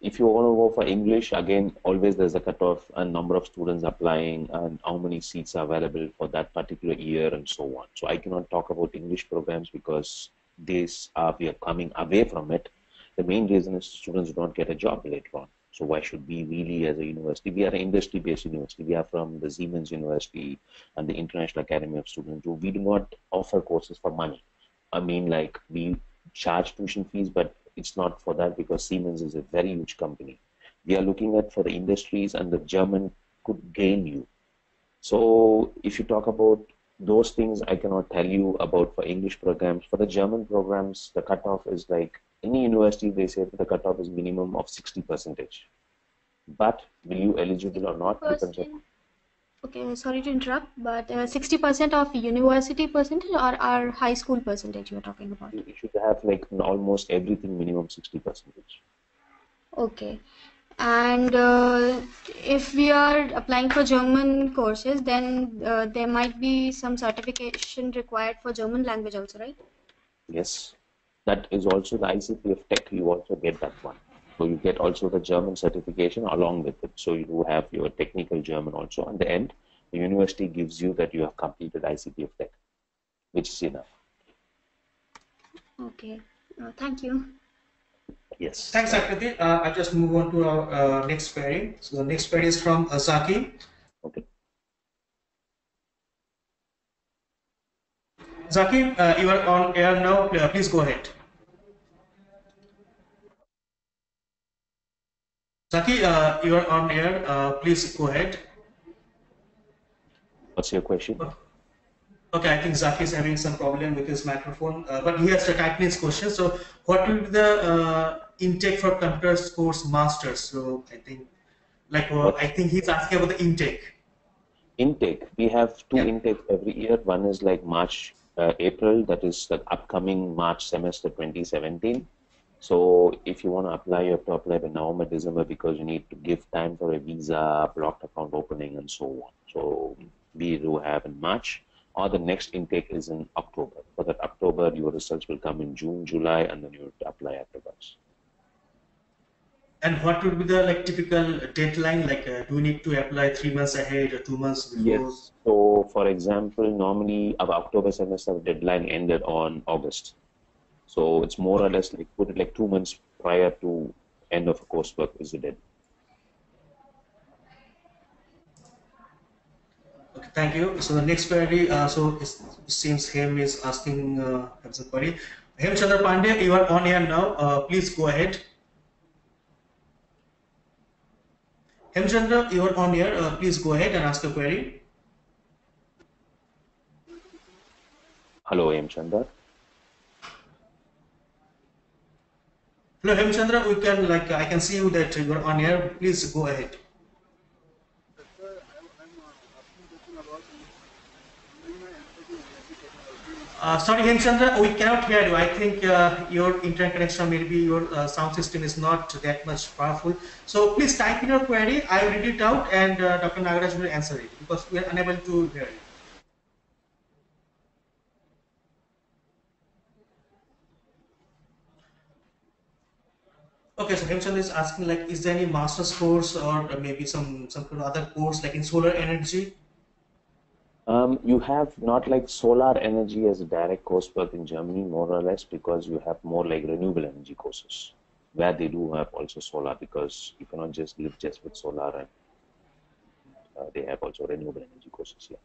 if you want to go for English, again, always there's a cutoff and number of students applying and how many seats are available for that particular year and so on. So I cannot talk about English programs because we are coming away from it. The main reason is students do not get a job later on. So why should we really, as a university, we are an industry-based university. We are from the Siemens University and the International Academy of Students. We do not offer courses for money. I mean, like we charge tuition fees, but it's not for that because Siemens is a very huge company. We are looking at for the industries, and the German could gain you. So if you talk about those things, I cannot tell you about for English programs. For the German programs, the cutoff is like any university, they say that the cutoff is minimum of 60%. But will you eligible or not depends on. Okay, sorry to interrupt, but 60% of university percentage or our high school percentage you're talking about? You should have like almost everything minimum 60%. Okay. And if we are applying for German courses, then there might be some certification required for German language also, right? Yes, that is also the ICPF Tech. You also get that one. So you get also the German certification along with it. So you have your technical German also. At the end, the university gives you that you have completed ICPF Tech, which is enough. Okay. Thank you. Yes. Thanks, Akriti. I'll just move on to our next query. So the next query is from Zaki. Okay. Zaki, you are on air now. Please go ahead. Zaki, you are on air. Please go ahead. What's your question? Okay, I think Zaki is having some problem with his microphone, but he has to type in his question. So, what will be the intake for computer course masters? So, I think, I think he's asking about the intake. Intake. We have two intakes every year. One is like March, April. That is the upcoming March semester 2017. So if you want to apply, you have to apply by November, December because you need to give time for a visa, blocked account opening, and so on. So we do have in March, or the next intake is in October. For that October, your results will come in June, July, and then you have to apply afterwards. And what would be the typical deadline? Do we need to apply 3 months ahead or 2 months before? Yes. So for example, normally our October semester deadline ended on August. So it's more or less put it like 2 months prior to end of a coursework is the deadline. Okay, thank you. So the next query, it seems Hem is asking some query. Hem Chandra Pandey, you are on here now. Please go ahead. Hem Chandra, you are on here. Please go ahead and ask a query. Hello, Hem Chandra. Hello, Hem Chandra. We can I can see you that you are on here. Please go ahead. Sorry, Hemchandra, we cannot hear you. I think your internet connection, maybe your sound system is not that much powerful. So please type in your query. I will read it out and Dr. Nagaraj will answer it because we are unable to hear you. Okay, so Hemchandra is asking is there any master's course or maybe some other course like in solar energy? You have not like solar energy as a direct coursework in Germany, more or less, because you have more like renewable energy courses where they do have also solar because you cannot just live just with solar and they have also renewable energy courses here.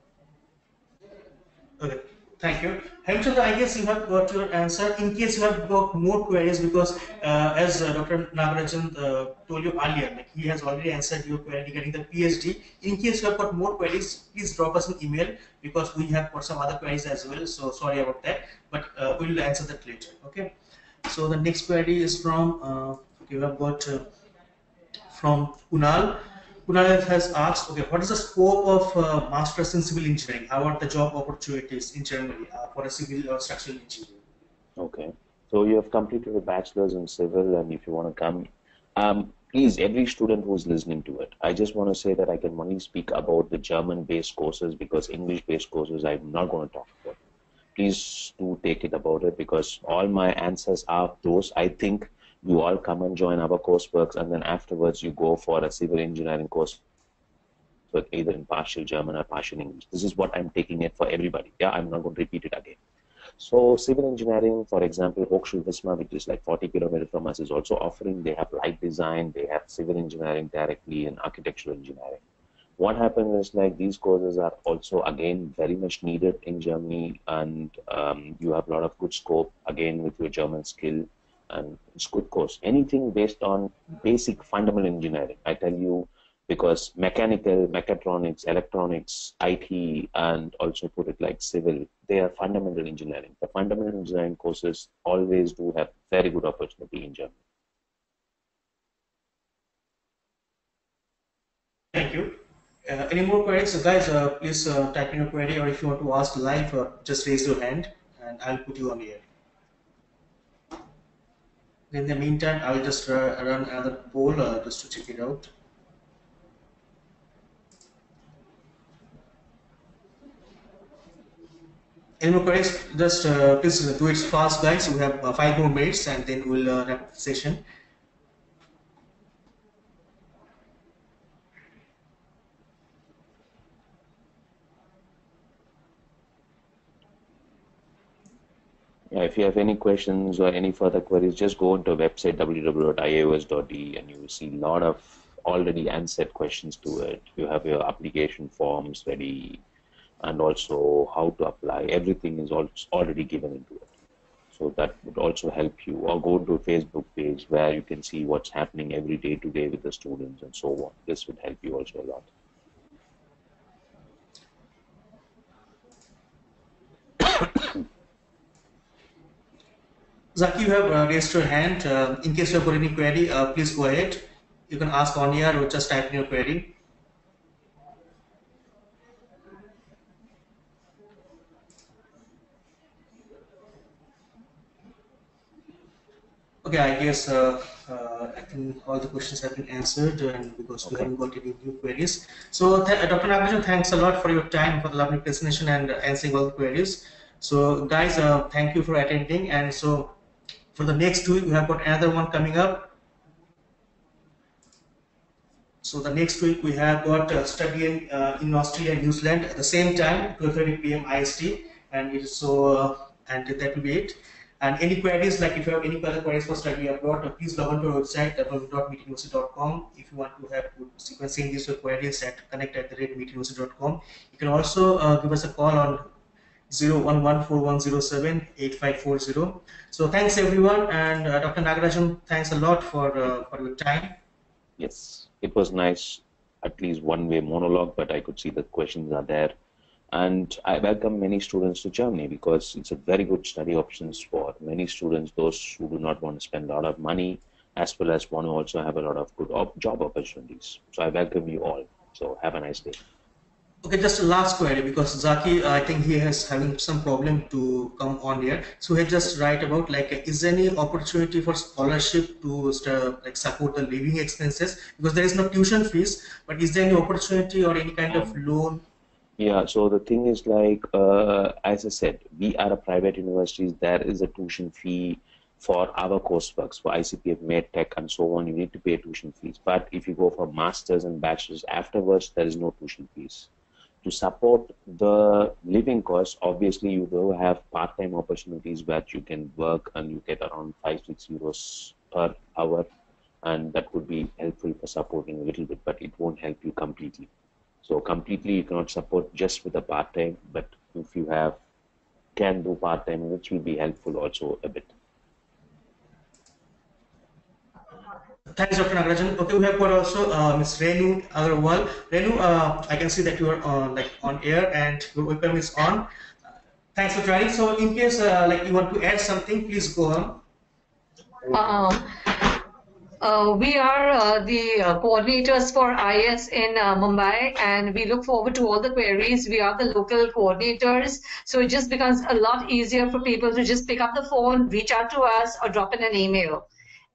Okay, thank you. Hemchandra, I guess you have got your answer. In case you have got more queries, because as Dr. Nagarajan told you earlier, he has already answered your query regarding the PhD. In case you have got more queries, please drop us an email because we have got some other queries as well. So sorry about that, but we will answer that later. Okay. So the next query is from you have got from Kunal. Kunal has asked, okay, what is the scope of Masters in Civil Engineering? How are the job opportunities in Germany for a civil or structural engineer? Okay, so you have completed a bachelor's in civil, and if you want to come, please, every student who's listening to it, I just want to say that I can only speak about the German-based courses because English-based courses I'm not going to talk about. Please do take it about it because all my answers are those. I think you all come and join our courseworks, and then afterwards you go for a civil engineering course, but either in partial German or partial English. This is what I'm taking it for everybody. Yeah, I'm not going to repeat it again. So civil engineering, for example, Hochschule Wismar, which is like 40 kilometers from us, is also offering. They have light design, they have civil engineering directly, and architectural engineering. What happens is like these courses are also again very much needed in Germany, and you have a lot of good scope again with your German skill, and it's good course. Anything based on basic fundamental engineering, I tell you, because mechanical, mechatronics, electronics, IT, and also put it like civil, they are fundamental engineering. The fundamental engineering courses always do have very good opportunity in Germany. Thank you. Any more queries? So guys, please type in your query, or if you want to ask live, just raise your hand and I'll put you on the air. In the meantime, I'll just run another poll just to check it out. Any more queries? Just please do it fast, guys. We have 5 more minutes, and then we'll wrap the session. Yeah, if you have any questions or any further queries, just go onto our website www.ios.de and you will see a lot of already answered questions to it. You have your application forms ready and also how to apply. Everything is already given into it. So that would also help you. Or go to a Facebook page where you can see what's happening every day to day with the students and so on. This would help you also a lot. Zaki, you have raised your hand. In case you have got any query, please go ahead. You can ask on air or just type in your query. Okay, I guess I think all the questions have been answered, and because we haven't got any new queries. So, Dr. Nagarajan, thanks a lot for your time, for the lovely presentation and answering all the queries. So, guys, thank you for attending. And so, for the next week, we have got another one coming up. So the next week we have got studying in Australia and New Zealand at the same time, 12:30 p.m. IST, and it is so and that will be it. And any queries, like if you have any further queries for study abroad, please log on to our website www.MeetUniversity.com. If you want to have, you can send these queries at connect@meetuniversity.com. You can also give us a call on 01141078540. So thanks everyone, and Dr. Nagarajan, thanks a lot for your time. Yes, it was nice, at least one-way monologue, but I could see the questions are there. And I welcome many students to Germany because it's a very good study options for many students, those who do not want to spend a lot of money, as well as want to also have a lot of good job opportunities. So I welcome you all. So have a nice day. Okay, just a last query because Zaki, I think he has having some problem to come on here. So he just write about like, is there any opportunity for scholarship to like support the living expenses, because there is no tuition fees, but is there any opportunity or any kind of loan? Yeah, so the thing is like, as I said, we are a private university. There is a tuition fee for our courseworks, for ICPF Tech and so on. You need to pay tuition fees. But if you go for masters and bachelors afterwards, there is no tuition fees. To support the living costs, obviously you will have part-time opportunities where you can work and you get around 5-6 euros per hour, and that would be helpful for supporting a little bit, but it won't help you completely. So completely you cannot support just with a part-time, but if you can do part-time, which will be helpful also a bit. Thanks, Dr. Nagarajan. Okay, we have got also Ms. Renu Agarwal. Renu, I can see that you are on air and your webcam is on. Thanks for joining. So, in case like you want to add something, please go on. We are the coordinators for IS in Mumbai, and we look forward to all the queries. We are the local coordinators, so it just becomes a lot easier for people to just pick up the phone, reach out to us, or drop in an email.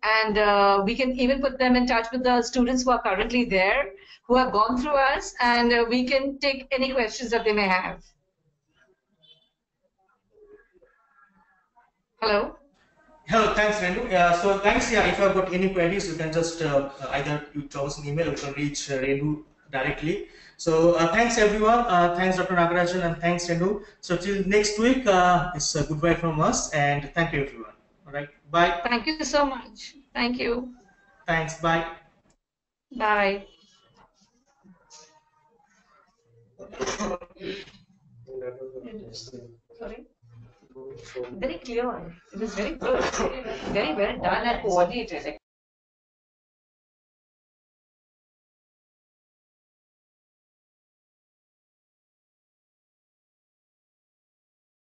And we can even put them in touch with the students who are currently there, who have gone through us, and we can take any questions that they may have. Hello? Hello, thanks, Renu. So, guys, yeah, if you have got any queries, you can just either you drop us an email or you can reach Renu directly. So, thanks everyone. Thanks, Dr. Nagarajan, and thanks, Renu. So, till next week, it's a goodbye from us, and thank you, everyone. All right, bye. Thank you so much. Thank you. Thanks, bye. Bye. Sorry? Very clear. It was very good. Very well done and coordinated.